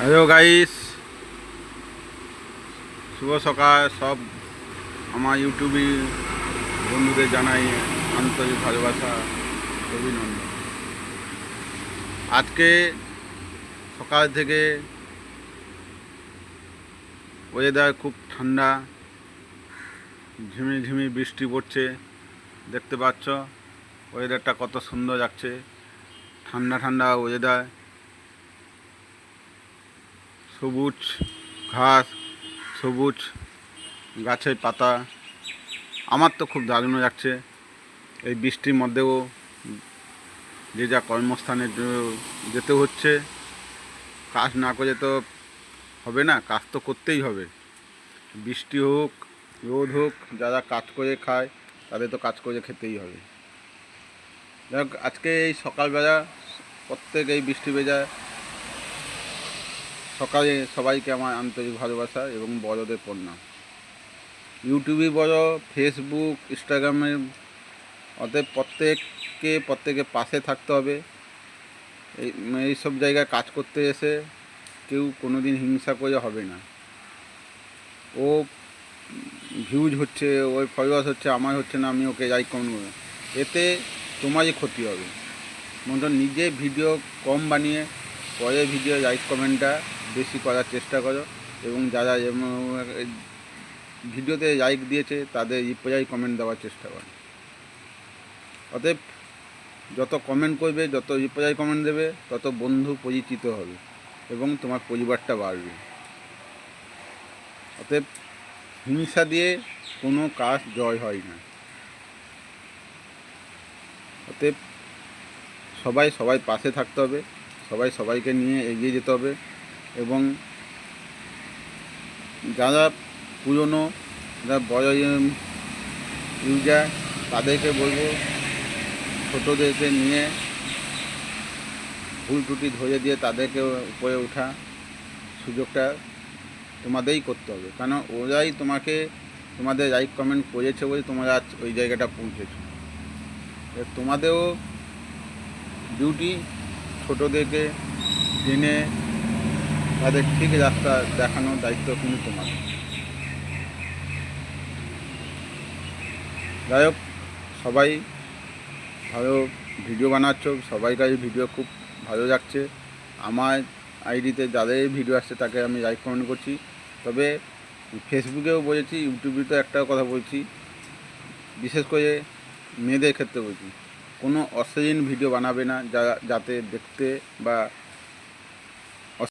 Hello guys, শুভ সকাল। সব আমার ইউটিউবে বন্ধুদের জানাই আন্তরিক ভালোবাসা, অভিনন্দন। আজকে সকাল থেকে ওয়েদার খুব ঠান্ডা, ঝিমিঝিমি বৃষ্টি পড়ছে। দেখতে পাচ্ছ ওয়েদারটা কত সুন্দর লাগছে, ঠান্ডা ঠান্ডা ওয়েদার, সবুজ ঘাস, সবুজ গাছের পাতা। আমার তো খুব দারুণ লাগছে। এই বৃষ্টির মধ্যেও যে যা কর্মস্থানে যেতে হচ্ছে। কাজ না করে তো হবে না, কাজ তো করতেই হবে। বৃষ্টি হোক, রোদ হোক, যারা কাজ করে খায় তাদের তো কাজ করে খেতেই হবে। যাই হোক, আজকে এই সকালবেলা প্রত্যেক এই বৃষ্টি ভেজা সকালে সবাইকে আমার আন্তরিক ভালোবাসা এবং বড়দের প্রণাম। ইউটিউবে বড়, ফেসবুক, ইনস্টাগ্রামে, অতএব প্রত্যেকে পাশে থাকতে হবে। এইসব জায়গায় কাজ করতে এসে কেউ কোনো দিন হিংসা করে হবে না। ও ভিউজ হচ্ছে, ওই ফলোয়ার্স হচ্ছে, আমার হচ্ছে না, আমি ওকে লাইক কমেন্ট করবো, এতে তোমারই ক্ষতি হবে। মনে নিজে ভিডিও কম বানিয়ে পরে ভিডিও লাইক কমেন্টটা বেশি করার চেষ্টা করো, এবং যারা ভিডিওতে লাইক দিয়েছে তাদের রিপ্লাই কমেন্ট দেওয়ার চেষ্টা করো। অতএব যত কমেন্ট করবে, যত রিপ্লাই কমেন্ট দেবে, তত বন্ধু পরিচিত হবে এবং তোমার পরিবারটা বাড়বে। অতএব হিংসা দিয়ে কোনো কাজ জয় হয় না। অতএব সবাই পাশে থাকতে হবে, সবাইকে নিয়ে এগিয়ে যেতে হবে। এবং যারা পুরনো, যারা বড় ইউজার, তাদেরকে বলবো ছোটোদেরকে নিয়ে ভুল ত্রুটি ধরে দিয়ে তাদেরকে উপরে ওঠা সুযোগটা তোমাদেরই করতে হবে। কারণ ওরাই তোমাদের লাইক কমেন্ট করেছে বলে তোমরা আজ ওই জায়গাটা পৌঁছেছো। তোমাদেরও ডিউটি ছোটোদেরকে জেনে তাদের ঠিক রাস্তা দেখানোর দায়িত্ব কিন্তু তোমাদের। যাই হোক, সবাই ভালো ভিডিও বানাচ্ছ, সবাই কাছে ভিডিও খুব ভালো লাগছে। আমার আইডিতে যাদের ভিডিও আসছে তাকে আমি লাইক কমেন্ট করছি। তবে ফেসবুকেও বলেছি, ইউটিউবে তো একটা কথা বলছি, বিশেষ করে মেয়েদের ক্ষেত্রে বলছি, কোনো অশ্লীল ভিডিও বানাবে না, যাতে দেখতে বা